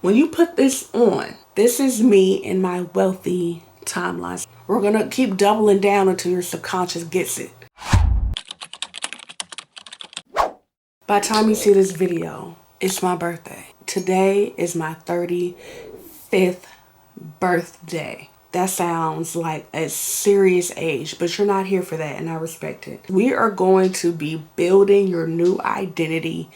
when you put this on, this is me in my wealthy timeline. We're going to keep doubling down until your subconscious gets it. By the time you see this video, it's my birthday. Today is my 35th birthday. That sounds like a serious age, but you're not here for that, and I respect it. We are going to be building your new identity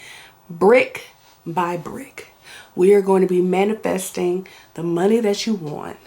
brick by brick. We are going to be manifesting the money that you want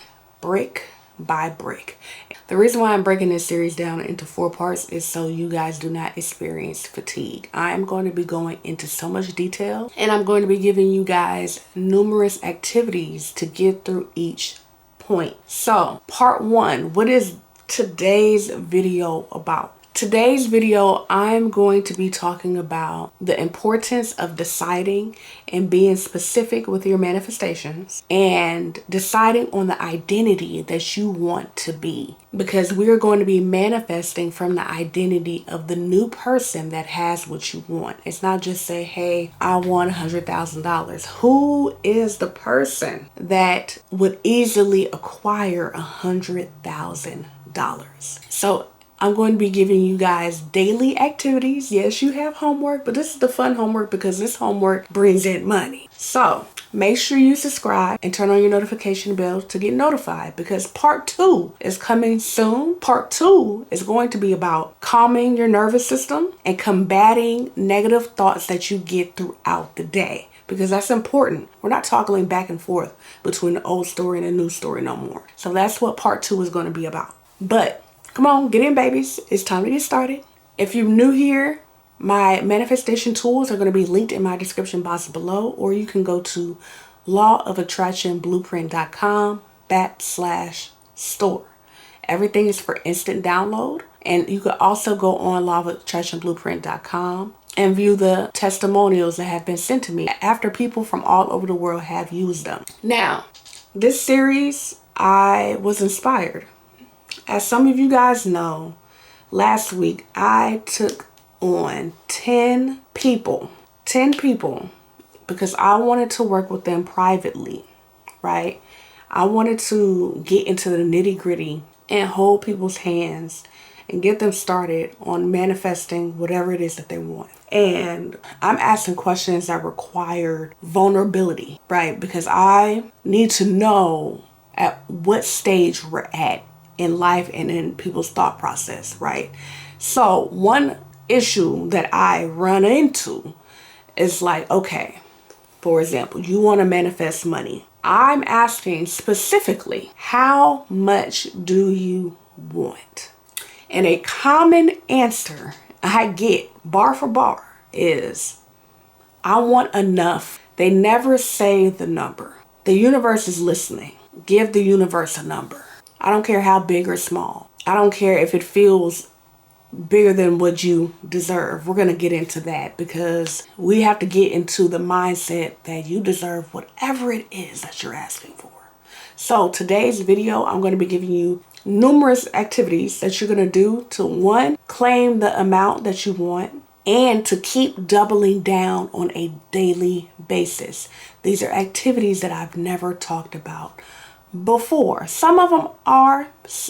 brick by brick. The reason why I'm breaking this series down into 4 parts is so you guys do not experience fatigue. I'm going to be going into so much detail, and I'm going to be giving you guys numerous activities to get through each point. So, part 1, what is today's video about? Today's video, I'm going to be talking about the importance of deciding and being specific with your manifestations and deciding on the identity that you want to be, because we're going to be manifesting from the identity of the new person that has what you want. It's not just say, hey, I want $100,000. Who is the person that would easily acquire $100,000? So I'm going to be giving you guys daily activities. Yes, you have homework, but this is the fun homework because this homework brings in money. So make sure you subscribe and turn on your notification bell to get notified, because part 2 is coming soon. Part 2 is going to be about calming your nervous system and combating negative thoughts that you get throughout the day, because that's important. We're not toggling back and forth between the old story and the new story no more. So that's what part 2 is going to be about. But come on, get in, babies. It's time to get started. If you're new here, my manifestation tools are going to be linked in my description box below, or you can go to lawofattractionblueprint.com/store. Everything is for instant download. And you could also go on lawofattractionblueprint.com and view the testimonials that have been sent to me after people from all over the world have used them. Now, this series, I was inspired. As some of you guys know, last week I took on 10 people, because I wanted to work with them privately, right? I wanted to get into the nitty-gritty and hold people's hands and get them started on manifesting whatever it is that they want. And I'm asking questions that require vulnerability, right? Because I need to know at what stage we're at in life and in people's thought process, right? So one issue that I run into is like, okay, for example, you want to manifest money. I'm asking specifically, how much do you want? And a common answer I get bar for bar is, I want enough. They never say the number. The universe is listening. Give the universe a number. I don't care how big or small. I don't care if it feels bigger than what you deserve. We're going to get into that, because we have to get into the mindset that you deserve whatever it is that you're asking for. So today's video, I'm going to be giving you numerous activities that you're going to do to, 1, claim the amount that you want, and to keep doubling down on a daily basis. These are activities that I've never talked about before. Some of them are,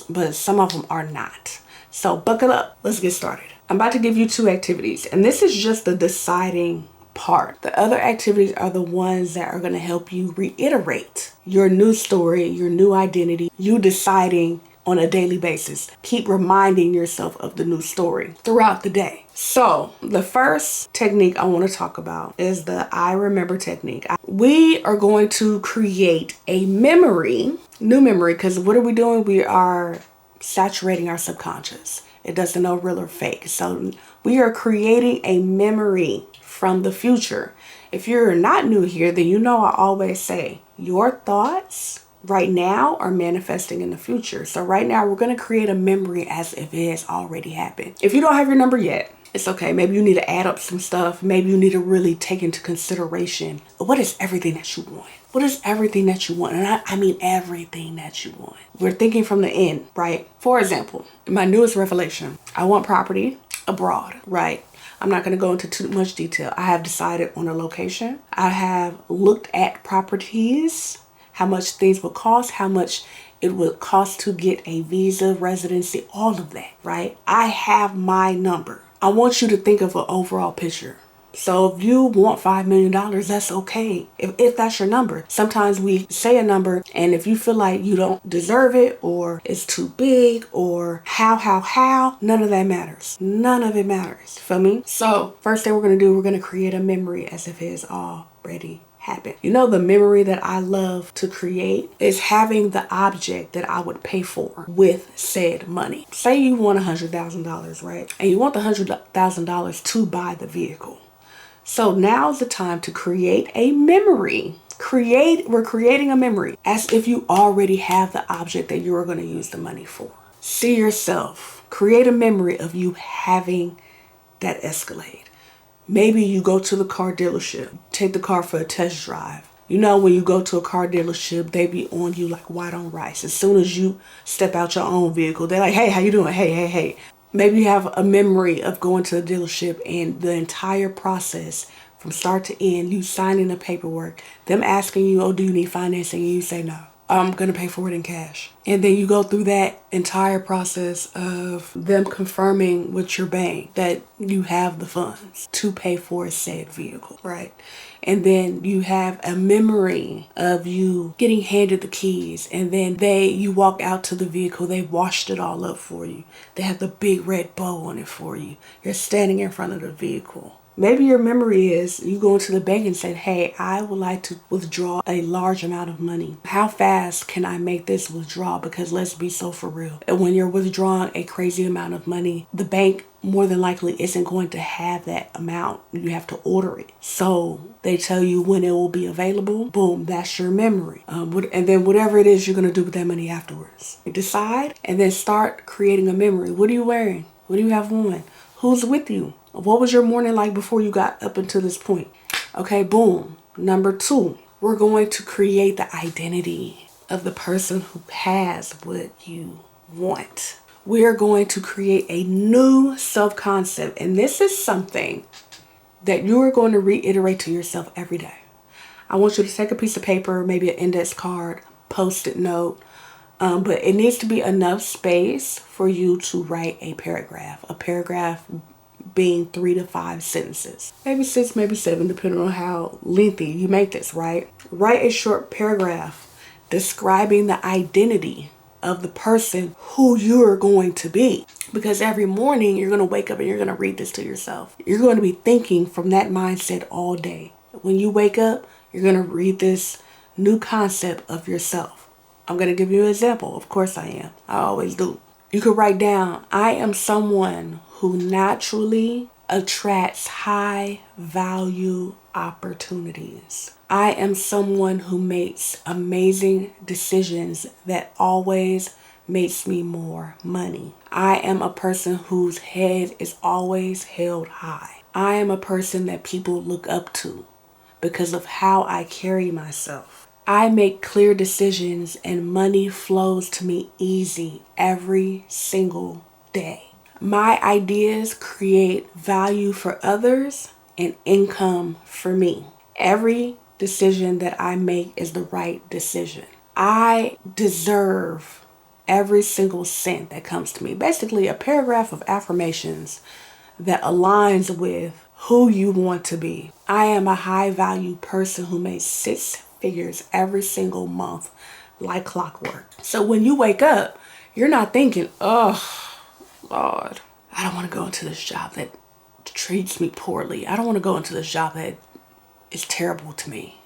but some of them are not. So buckle up. Let's get started. I'm about to give you 2 activities, and this is just the deciding part. The other activities are the ones that are going to help you reiterate your new story, your new identity, you deciding on a daily basis. Keep reminding yourself of the new story throughout the day. So the first technique I want to talk about is the I remember technique. We are going to create a memory, new memory, because what are we doing? We are saturating our subconscious. It doesn't know real or fake. So we are creating a memory from the future. If you're not new here, then you know I always say your thoughts right now are manifesting in the future. So right now we're going to create a memory as if it has already happened. If you don't have your number yet, it's okay. Maybe you need to add up some stuff. Maybe you need to really take into consideration, what is everything that you want? What is everything that you want? And I mean everything that you want. We're thinking from the end, right? For example, my newest revelation, I want property abroad, right? I'm not going to go into too much detail. I have decided on a location. I have looked at properties, how much things would cost, how much it would cost to get a visa, residency, all of that, right? I have my number. I want you to think of an overall picture. So if you want $5 million, that's okay. If that's your number. Sometimes we say a number, and if you feel like you don't deserve it, or it's too big, or how, none of that matters. None of it matters. Feel me? So first thing we're going to do, we're going to create a memory as if it is already happened. You know, the memory that I love to create is having the object that I would pay for with said money. Say you want $100,000, right? And you want the $100,000 to buy the vehicle. So now's the time to create a memory. We're creating a memory as if you already have the object that you are going to use the money for. See yourself. Create a memory of you having that Escalade. Maybe you go to the car dealership, take the car for a test drive. You know, when you go to a car dealership, they be on you like white on rice. As soon as you step out your own vehicle, they're like, hey, how you doing? Hey. Maybe you have a memory of going to the dealership and the entire process from start to end, you signing the paperwork, them asking you, oh, do you need financing? And you say, no, I'm going to pay for it in cash. And then you go through that entire process of them confirming with your bank that you have the funds to pay for said vehicle, right? And then you have a memory of you getting handed the keys, and then you walk out to the vehicle, they washed it all up for you. They have the big red bow on it for you. You're standing in front of the vehicle. Maybe your memory is you go into the bank and said, hey, I would like to withdraw a large amount of money. How fast can I make this withdrawal? Because let's be so for real. And when you're withdrawing a crazy amount of money, the bank more than likely isn't going to have that amount. You have to order it. So they tell you when it will be available. Boom, that's your memory. And then whatever it is you're going to do with that money afterwards. You decide and then start creating a memory. What are you wearing? What do you have on? Who's with you? What was your morning like before you got up until this point? Okay, boom. Number 2, we're going to create the identity of the person who has what you want. We are going to create a new self-concept. And this is something that you are going to reiterate to yourself every day. I want you to take a piece of paper, maybe an index card, post-it note, but it needs to be enough space for you to write a paragraph. A paragraph being 3 to 5 sentences, maybe 6, maybe 7, depending on how lengthy you make this, right? Write a short paragraph describing the identity of the person who you're going to be. Because every morning you're going to wake up and you're going to read this to yourself. You're going to be thinking from that mindset all day. When you wake up, you're going to read this new concept of yourself. I'm going to give you an example. Of course I am. I always do. You could write down, I am someone who naturally attracts high value opportunities. I am someone who makes amazing decisions that always makes me more money. I am a person whose head is always held high. I am a person that people look up to because of how I carry myself. I make clear decisions and money flows to me easy every single day. My ideas create value for others and income for me. Every decision that I make is the right decision. I deserve every single cent that comes to me. Basically, a paragraph of affirmations that aligns with who you want to be. I am a high value person who makes 6 figures every single month like clockwork. So when you wake up, you're not thinking, oh, Lord, I don't want to go into this job that treats me poorly. I don't want to go into this job that is terrible to me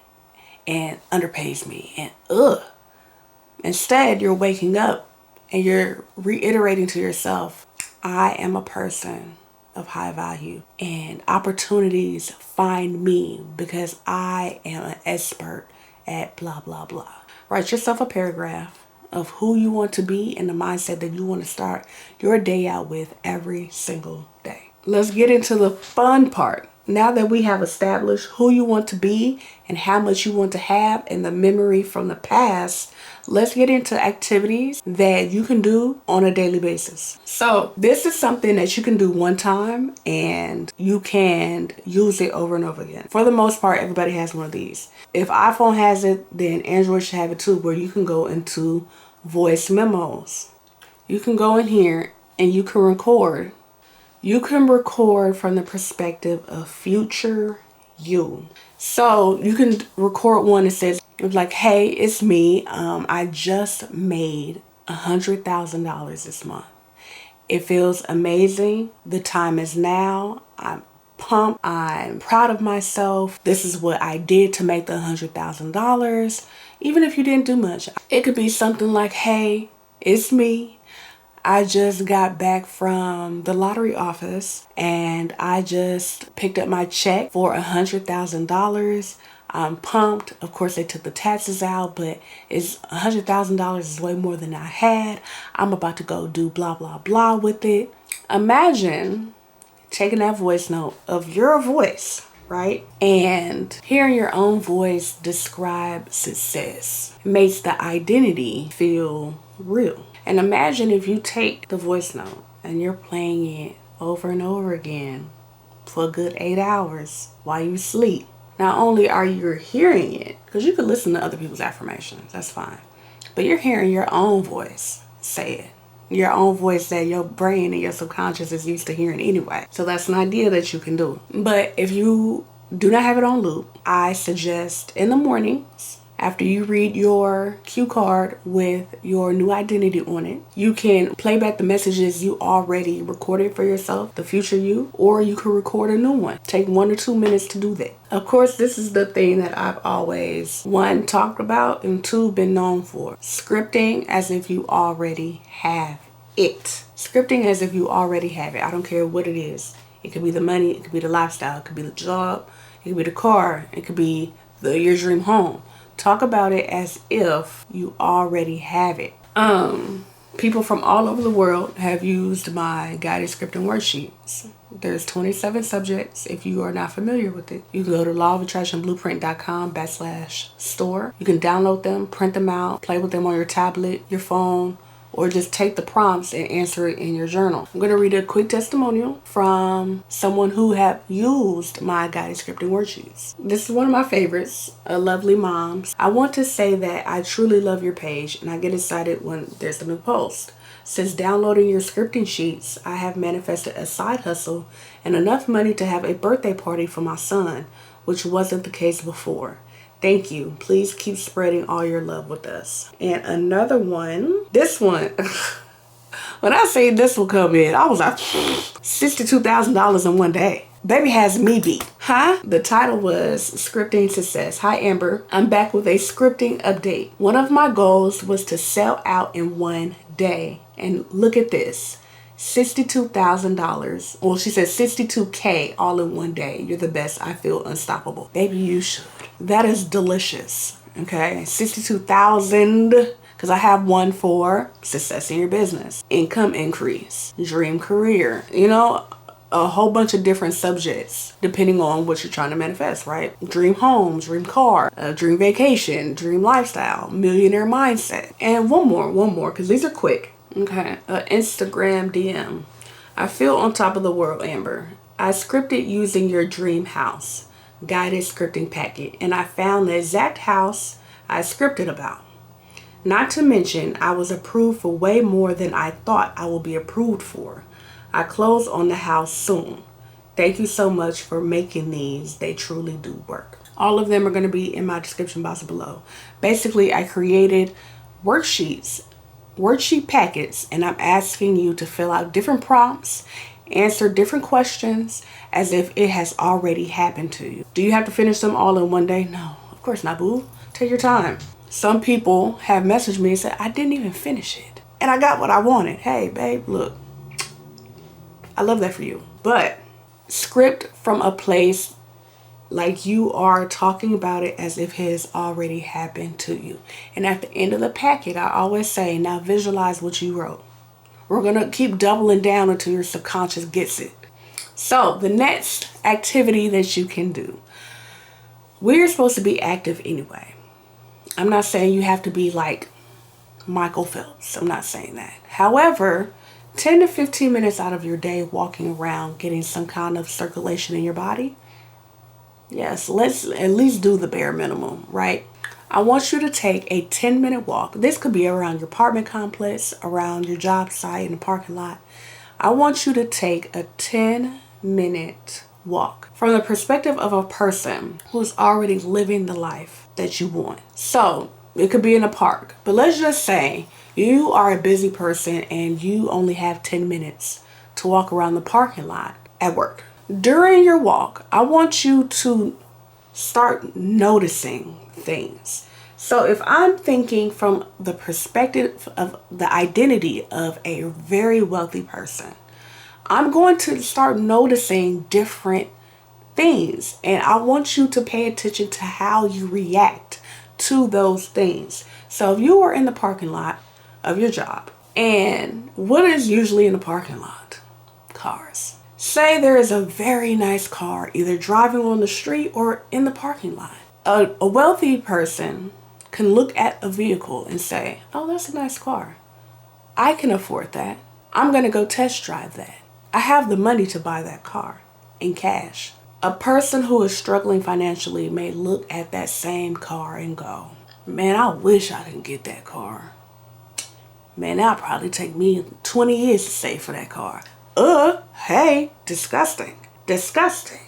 and underpays me and Instead, you're waking up and you're reiterating to yourself, I am a person of high value and opportunities find me because I am an expert at blah, blah, blah. Write yourself a paragraph of who you want to be and the mindset that you want to start your day out with every single day. Let's get into the fun part. now that we have established who you want to be and how much you want to have and the memory from the past, let's get into activities that you can do on a daily basis. So this is something that you can do one time and you can use it over and over again. For the most part, everybody has one of these. If iPhone has it, then Android should have it too, where you can go into voice memos. You can go in here and you can record. You can record from the perspective of future you. So you can record one that says like, hey, it's me. I just made $100,000 this month. It feels amazing. The time is now. I'm pumped. I'm proud of myself. This is what I did to make the $100,000. Even if you didn't do much, it could be something like, hey, it's me. I just got back from the lottery office and I just picked up my check for $100,000. I'm pumped. Of course, they took the taxes out, but it's $100,000 is way more than I had. I'm about to go do blah, blah, blah with it. Imagine taking that voice note of your voice, right? And hearing your own voice describe success. It makes the identity feel real. And imagine if you take the voice note and you're playing it over and over again for a good 8 hours while you sleep. Not only are you hearing it, because you can listen to other people's affirmations, that's fine. But you're hearing your own voice say it. Your own voice that your brain and your subconscious is used to hearing anyway. So that's an idea that you can do. But if you do not have it on loop, I suggest in the mornings, after you read your cue card with your new identity on it, you can play back the messages you already recorded for yourself, the future you, or you can record a new one. Take 1 or 2 minutes to do that. Of course, this is the thing that I've always, 1, talked about, and 2, been known for. Scripting as if you already have it. Scripting as if you already have it. I don't care what it is. It could be the money, it could be the lifestyle, it could be the job, it could be the car, it could be your dream home. Talk about it as if you already have it. People from all over the world have used my guided scripting worksheets. There's 27 subjects. If you are not familiar with it, you can go to lawofattractionblueprint.com/store. You can download them, print them out, play with them on your tablet, your phone, or just take the prompts and answer it in your journal. I'm going to read a quick testimonial from someone who have used my guided scripting worksheets. This is one of my favorites, a lovely mom. I want to say that I truly love your page and I get excited when there's a new post. Since downloading your scripting sheets, I have manifested a side hustle and enough money to have a birthday party for my son, which wasn't the case before. Thank you. Please keep spreading all your love with us. And another one, this one, when I say this will come in, I was like, $62,000 in one day. Baby has me beat. Huh? The title was Scripting Success. Hi, Amber. I'm back with a scripting update. One of my goals was to sell out in one day. And look at this. $62,000. Well, she said $62K all in one day. You're the best. I feel unstoppable. Baby, you should. That is delicious. Okay. 62,000. Because I have one for success in your business, income increase, dream career, a whole bunch of different subjects depending on what you're trying to manifest, right? Dream home, dream car, dream vacation, dream lifestyle, millionaire mindset. And one more, because these are quick. Okay, Instagram DM. I feel on top of the world, Amber. I scripted using your dream house guided scripting packet, and I found the exact house I scripted about. Not to mention, I was approved for way more than I thought I would be approved for. I close on the house soon. Thank you so much for making these. They truly do work. All of them are going to be in my description box below. Basically, I created worksheet packets, and I'm asking you to fill out different prompts, answer different questions as if it has already happened to you. Do you have to finish them all in one day? No, of course not, boo. Take your time. Some people have messaged me and said, I didn't even finish it and I got what I wanted. Hey, babe, look, I love that for you. But script from a place like you are talking about it as if it has already happened to you. And at the end of the packet, I always say, now visualize what you wrote. We're going to keep doubling down until your subconscious gets it. So the next activity that you can do, we're supposed to be active anyway. I'm not saying you have to be like Michael Phelps. I'm not saying that. However, 10 to 15 minutes out of your day walking around, getting some kind of circulation in your body. Yes, let's at least do the bare minimum, right? I want you to take a 10-minute walk. This could be around your apartment complex, around your job site, in the parking lot. I want you to take a 10-minute walk from the perspective of a person who's already living the life that you want. So it could be in a park, but let's just say you are a busy person and you only have 10 minutes to walk around the parking lot at work. During your walk, I want you to start noticing things. So if I'm thinking from the perspective of the identity of a very wealthy person, I'm going to start noticing different things. And I want you to pay attention to how you react to those things. So if you are in the parking lot of your job, and what is usually in the parking lot? Cars. Say there is a very nice car either driving on the street or in the parking lot. A wealthy person can look at a vehicle and say, oh, that's a nice car. I can afford that. I'm going to go test drive that. I have the money to buy that car in cash. A person who is struggling financially may look at that same car and go, man, I wish I could get that car. Man, that'll probably take me 20 years to save for that car. Hey, disgusting. Disgusting.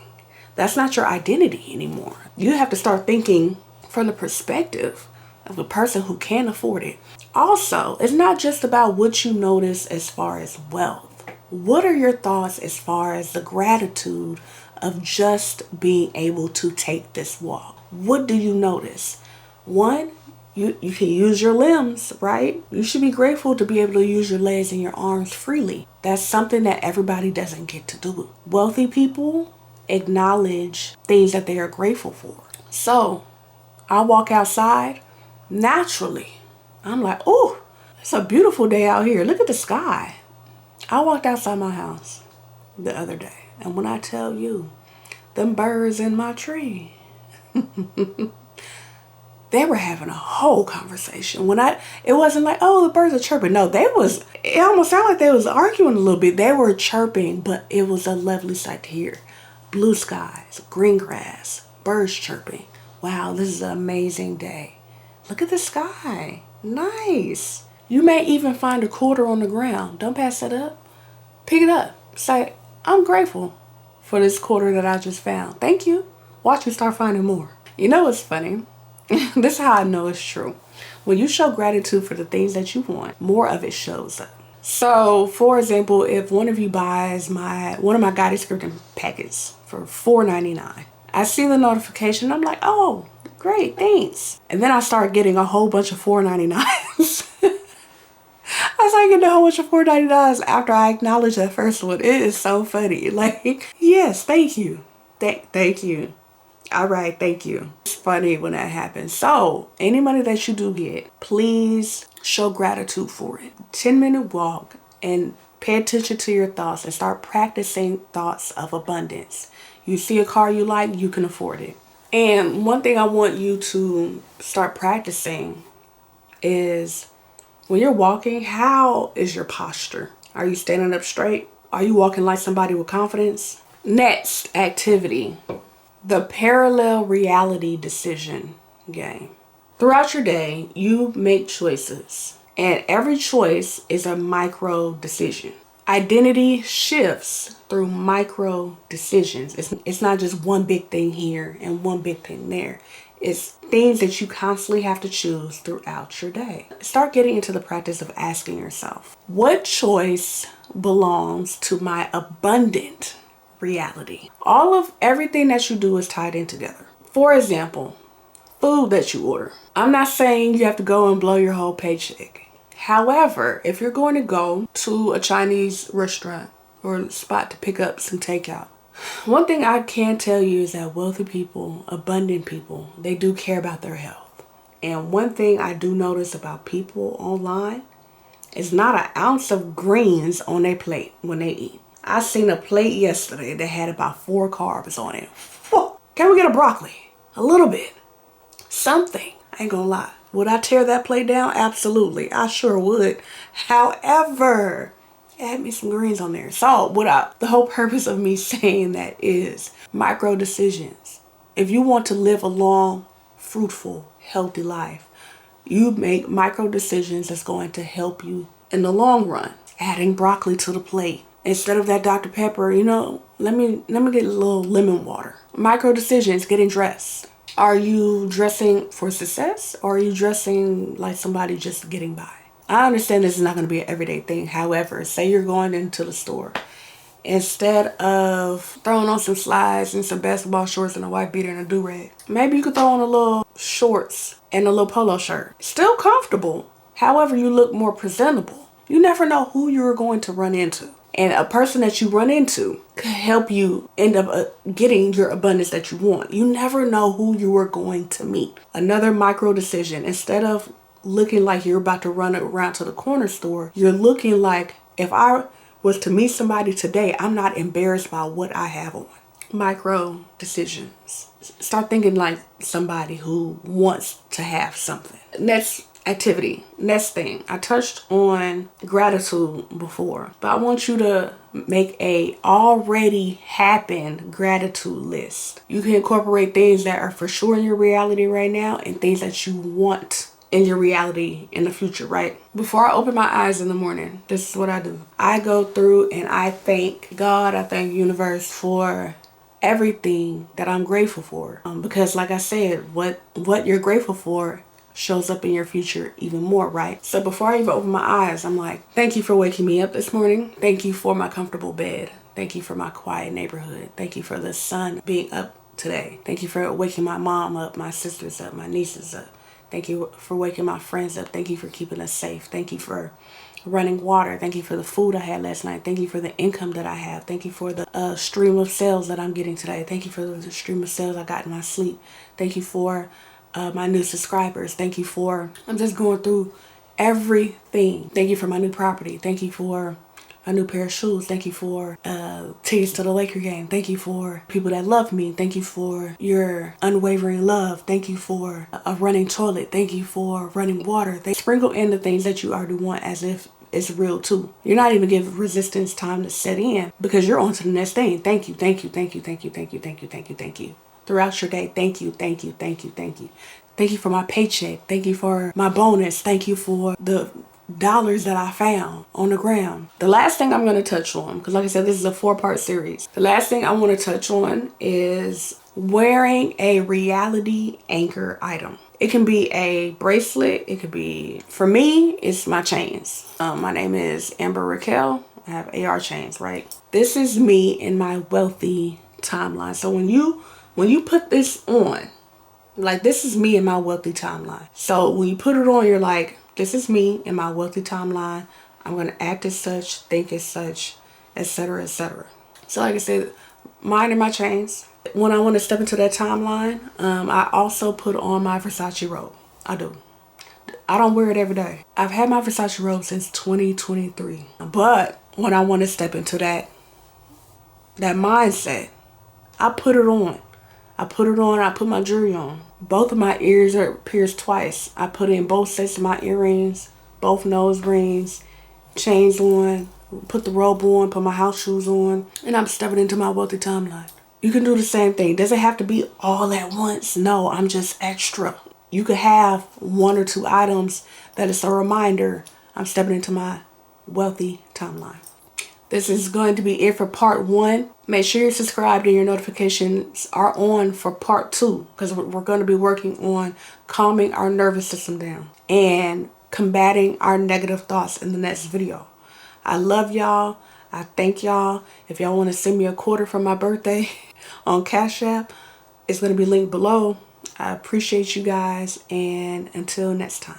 That's not your identity anymore. You have to start thinking from the perspective of a person who can afford it. Also, it's not just about what you notice as far as wealth. What are your thoughts as far as the gratitude of just being able to take this walk? What do you notice? One, you can use your limbs, right? You should be grateful to be able to use your legs and your arms freely. That's something that everybody doesn't get to do. Wealthy people acknowledge things that they are grateful for. So I walk outside, naturally, I'm like, oh, it's a beautiful day out here. Look at the sky. I walked outside my house the other day, and when I tell you, them birds in my tree, they were having a whole conversation. It wasn't like, oh, the birds are chirping. No, it almost sounded like they was arguing a little bit. They were chirping, but it was a lovely sight to hear. Blue skies, green grass, birds chirping. Wow, this is an amazing day. Look at the sky. Nice. You may even find a quarter on the ground. Don't pass that up. Pick it up. Say, I'm grateful for this quarter that I just found. Thank you. Watch me start finding more. You know what's funny? This is how I know it's true. When you show gratitude for the things that you want, more of it shows up. So, for example, if one of you buys one of my guided scripting packets for $4.99, I see the notification. I'm like, oh, great, thanks. And then I start getting a whole bunch of $4.99s. I started getting a whole bunch of $4.99s after I acknowledged that first one. It is so funny. Like, yes, thank you. Thank you. All right, thank you. It's funny when that happens. So, any money that you do get, please show gratitude for it. 10-minute walk and pay attention to your thoughts and start practicing thoughts of abundance. You see a car you like, you can afford it. And one thing I want you to start practicing is when you're walking, how is your posture? Are you standing up straight? Are you walking like somebody with confidence? Next activity, the parallel reality decision game. Throughout your day, you make choices, and every choice is a micro decision. Identity shifts through micro decisions. It's not just one big thing here and one big thing there. It's things that you constantly have to choose throughout your day. Start getting into the practice of asking yourself, what choice belongs to my abundant reality? Everything that you do is tied in together. For example, food that you order. I'm not saying you have to go and blow your whole paycheck. However, if you're going to go to a Chinese restaurant or spot to pick up some takeout, one thing I can tell you is that wealthy people, abundant people, they do care about their health. And one thing I do notice about people online is not an ounce of greens on their plate when they eat. I seen a plate yesterday that had about 4 carbs on it. Can we get a broccoli? A little bit. Something. I ain't gonna lie. Would I tear that plate down? Absolutely. I sure would. However, add me some greens on there. So the whole purpose of me saying that is micro decisions. If you want to live a long, fruitful, healthy life, you make micro decisions that's going to help you in the long run. Adding broccoli to the plate. Instead of that Dr. Pepper, let me get a little lemon water. Micro decisions, getting dressed. Are you dressing for success, or are you dressing like somebody just getting by? I understand this is not going to be an everyday thing. However, say you're going into the store. Instead of throwing on some slides and some basketball shorts and a white beater and a do-rag, maybe you could throw on a little shorts and a little polo shirt. Still comfortable. However, you look more presentable. You never know who you're going to run into. And a person that you run into could help you end up getting your abundance that you want. You never know who you are going to meet. Another micro decision. Instead of looking like you're about to run around to the corner store, you're looking like, if I was to meet somebody today, I'm not embarrassed by what I have on. Micro decisions. Start thinking like somebody who wants to have something. Next activity. Next thing. I touched on gratitude before, but I want you to make a already happened gratitude list. You can incorporate things that are for sure in your reality right now and things that you want in your reality in the future, right? Before I open my eyes in the morning, this is what I do. I go through and I thank God, I thank the universe for everything that I'm grateful for. Because like I said, what you're grateful for shows up in your future even more, right? So before I even open my eyes, I'm like, thank you for waking me up this morning. Thank you for my comfortable bed. Thank you for my quiet neighborhood. Thank you for the sun being up today. Thank you for waking my mom up, my sisters up, my nieces up. Thank you for waking my friends up. Thank you for keeping us safe. Thank you for running water. Thank you for the food I had last night. Thank you for the income that I have. Thank you for the stream of sales that I'm getting today. Thank you for the stream of sales I got in my sleep. Thank you for my new subscribers. Thank you for, I'm just going through everything. Thank you for my new property. Thank you for a new pair of shoes. Thank you for tickets to the Laker game. Thank you for people that love me. Thank you for your unwavering love. Thank you for a running toilet. Thank you for running water. They sprinkle in the things that you already want as if it's real too. You're not even giving resistance time to set in because you're on to the next thing. Thank you, thank you, thank you, thank you, thank you, thank you, thank you, thank you. Throughout your day, thank you, thank you, thank you, thank you. Thank you for my paycheck. Thank you for my bonus. Thank you for the dollars that I found on the ground. The last thing I'm going to touch on, because like I said, this is a 4-part series. The last thing I want to touch on is wearing a reality anchor item. It can be a bracelet. It could be, for me, it's my chains. My name is Amber Raquel. I have AR chains, right? This is me in my wealthy timeline. So when you put this on, like, this is me in my wealthy timeline. So when you put it on, you're like, this is me in my wealthy timeline. I'm going to act as such, think as such, etc., etc. So like I said, mine are my chains. When I want to step into that timeline, I also put on my Versace robe. I do. I don't wear it every day. I've had my Versace robe since 2023. But when I want to step into that mindset, I put it on. I put it on, I put my jewelry on. Both of my ears are pierced twice. I put in both sets of my earrings, both nose rings, chains on, put the robe on, put my house shoes on, and I'm stepping into my wealthy timeline. You can do the same thing. Does it have to be all at once? No, I'm just extra. You could have 1 or 2 items that is a reminder I'm stepping into my wealthy timeline. This is going to be it for part 1. Make sure you're subscribed and your notifications are on for part 2, because we're going to be working on calming our nervous system down and combating our negative thoughts in the next video. I love y'all. I thank y'all. If y'all want to send me a quarter for my birthday on Cash App, it's going to be linked below. I appreciate you guys, and until next time.